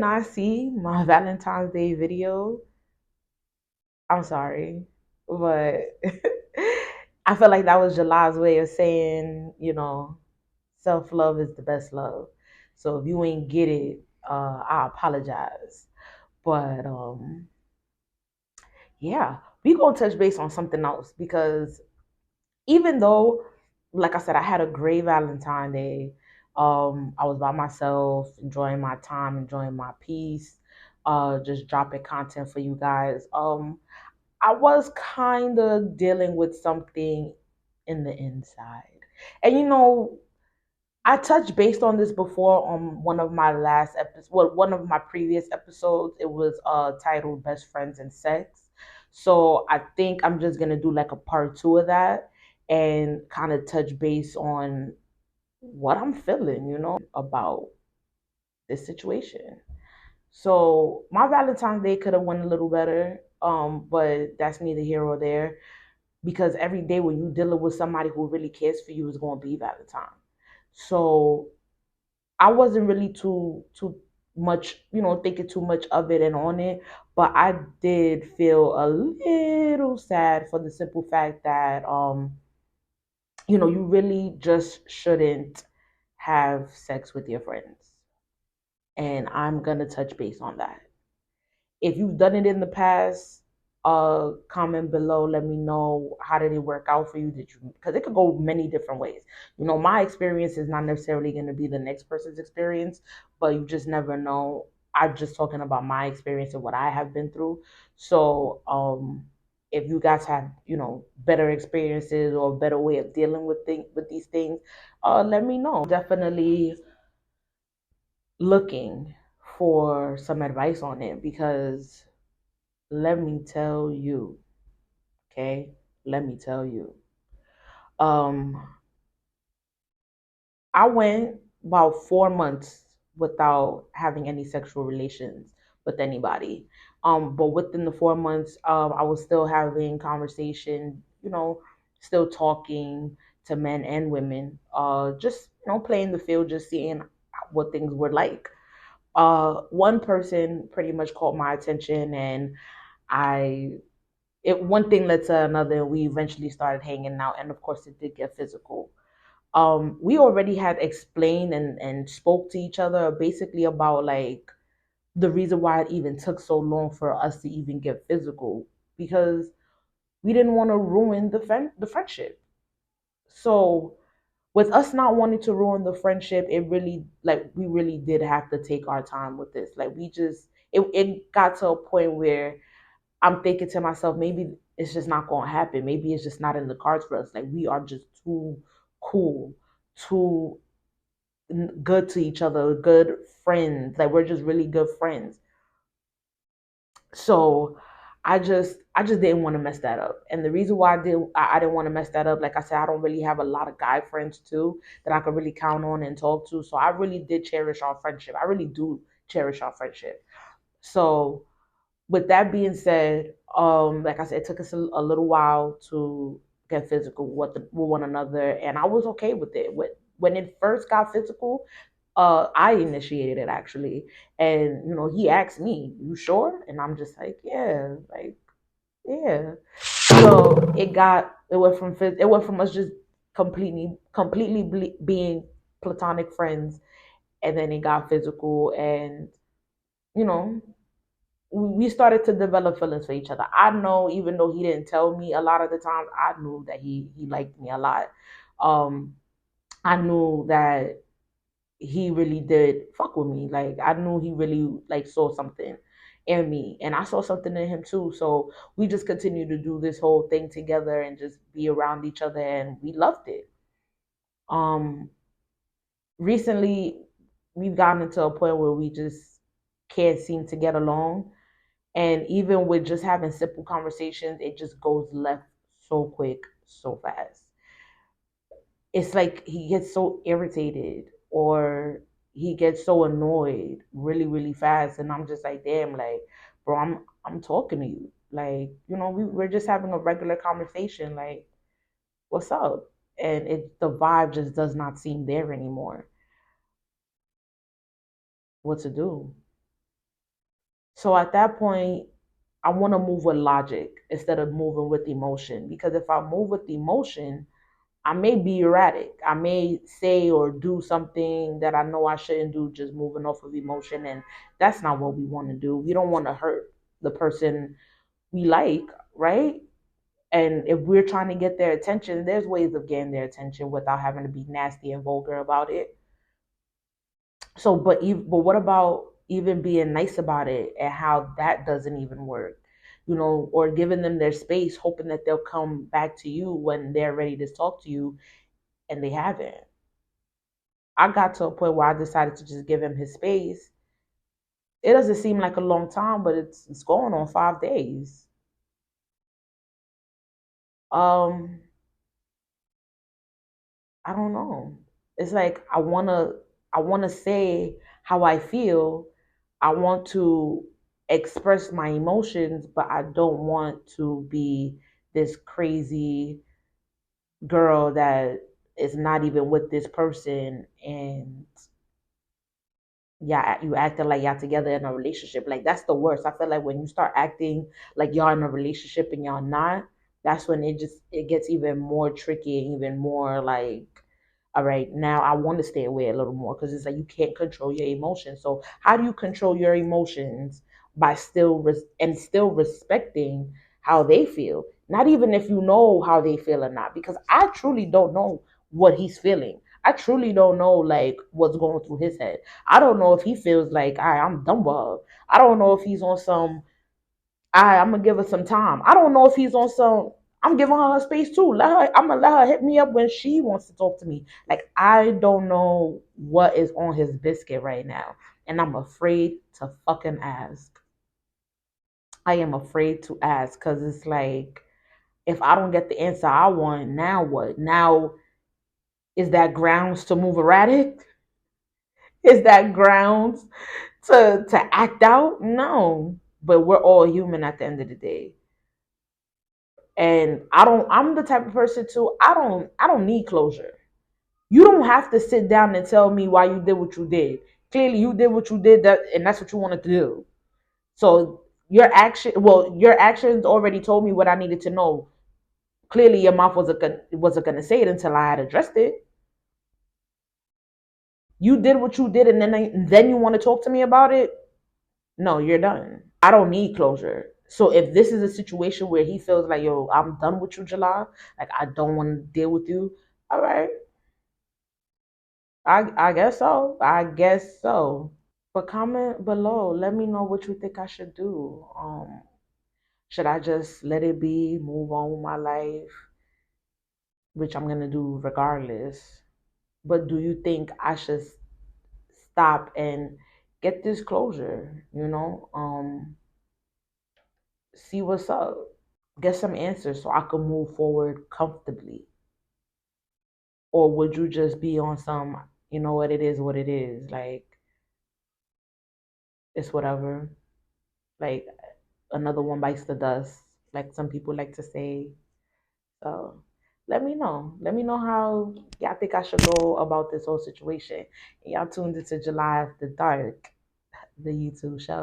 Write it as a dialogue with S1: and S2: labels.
S1: not see my Valentine's Day video, I'm sorry, but I feel like that was July's way of saying, self love is the best love. So if you ain't get it, I apologize. But yeah, we gonna touch base on something else because even though, like I said, I had a great Valentine Day. I was by myself, enjoying my time, enjoying my peace, just dropping content for you guys. I was kind of dealing with something in the inside. And I touched based on this before on one of my last episodes, well, one of my previous episodes. It was titled Best Friends and Sex. So I think I'm just gonna do like a part two of that and kind of touch base on what I'm feeling, about this situation. So my Valentine's Day could have went a little better, but that's neither here or there because every day when you're dealing with somebody who really cares for you is going to be Valentine. So I wasn't really too much, thinking too much of it and on it, but I did feel a little sad for the simple fact that you really just shouldn't have sex with your friends. And I'm gonna touch base on that. If you've done it in the past, comment below. Let me know how did it work out for you. Did you? Because it could go many different ways. My experience is not necessarily going to be the next person's experience, but you just never know. I'm just talking about my experience and what I have been through. So, if you guys have better experiences or a better way of dealing with these things, let me know. Definitely looking for some advice on it because let me tell you, okay? Let me tell you. Um, I went about 4 months without having any sexual relations with anybody. But within the 4 months, I was still having conversation, still talking to men and women, just playing the field, just seeing what things were like. One person pretty much caught my attention, and I one thing led to another, and we eventually started hanging out, and of course it did get physical. We already had explained and spoke to each other basically about like the reason why it even took so long for us to even get physical because we didn't want to ruin the friendship. So with us not wanting to ruin the friendship, it really like we really did have to take our time with this. Like we just it got to a point where I'm thinking to myself, maybe it's just not going to happen. Maybe it's just not in the cards for us. Like we are just too cool, too good to each other, good friends. Like we're just really good friends. So I just didn't want to mess that up. And the reason why I didn't want to mess that up, like I said, I don't really have a lot of guy friends too that I could really count on and talk to. So I really did cherish our friendship. I really do cherish our friendship. So with that being said, like I said, it took us a little while to get physical with one another, and I was okay with it. When it first got physical, I initiated it actually, and he asked me, "You sure?" And I'm just like, yeah. So it went from us just completely being platonic friends, and then it got physical, and you know we started to develop feelings for each other. I know, even though he didn't tell me a lot of the times, I knew that he liked me a lot. Um, I knew that he really did fuck with me. Like I knew he really like saw something in me, and I saw something in him too. So we just continued to do this whole thing together and just be around each other, and we loved it. Um, Recently, we've gotten to a point where we just can't seem to get along. And even with just having simple conversations, it just goes left so quick, so fast. It's like he gets so irritated or he gets so annoyed really, really fast. And I'm just like, damn, like, bro, I'm talking to you. Like, we're just having a regular conversation. Like, what's up? And the vibe just does not seem there anymore. What to do? So at that point, I want to move with logic instead of moving with emotion. Because if I move with emotion, I may be erratic. I may say or do something that I know I shouldn't do, just moving off of emotion. And that's not what we want to do. We don't want to hurt the person we like, right? And if we're trying to get their attention, there's ways of getting their attention without having to be nasty and vulgar about it. So, but what about even being nice about it and how that doesn't even work? Or giving them their space, hoping that they'll come back to you when they're ready to talk to you, and they haven't. I got to a point where I decided to just give him his space. It doesn't seem like a long time, but it's going on 5 days. Um, I don't know. It's like I wanna say how I feel. I want to express my emotions, but I don't want to be this crazy girl that is not even with this person, and yeah, you acting like y'all together in a relationship. Like that's the worst. I feel like when you start acting like y'all in a relationship and y'all not, that's when it gets even more tricky and even more like, all right, now I want to stay away a little more because it's like you can't control your emotions. So how do you control your emotions by still respecting how they feel? Not even if you know how they feel or not, because I truly don't know what he's feeling. I truly don't know like what's going through his head. I don't know if he feels like I'm done with her. I don't know if he's on some I'm gonna give her some time. I don't know if he's on some I'm giving her space too. I'm gonna let her hit me up when she wants to talk to me. Like I don't know what is on his biscuit right now, and I'm afraid to fucking ask. I am afraid to ask because it's like if I don't get the answer I want, now what? Now is that grounds to move erratic? Is that grounds to act out? No. But we're all human at the end of the day. And I'm the type of person too, I don't need closure. You don't have to sit down and tell me why you did what you did. Clearly you did what you did, that and that's what you wanted to do. So your actions already told me what I needed to know. Clearly your mouth wasn't gonna say it until I had addressed it. You did what you did, and then you want to talk to me about it. No, you're done. I don't need closure. So if this is a situation where he feels like, yo, I'm done with you, July, like I don't want to deal with you, all right. I guess so. I guess so. But comment below. Let me know what you think I should do. Should I just let it be, move on with my life, which I'm gonna do regardless? But do you think I should stop and get this closure? See what's up. Get some answers so I can move forward comfortably. Or would you just be on some, what it is? Like, it's whatever. Like, another one bites the dust, like some people like to say. So, let me know. Let me know how y'all think I should go about this whole situation. And y'all tuned into July After Dark, the YouTube show.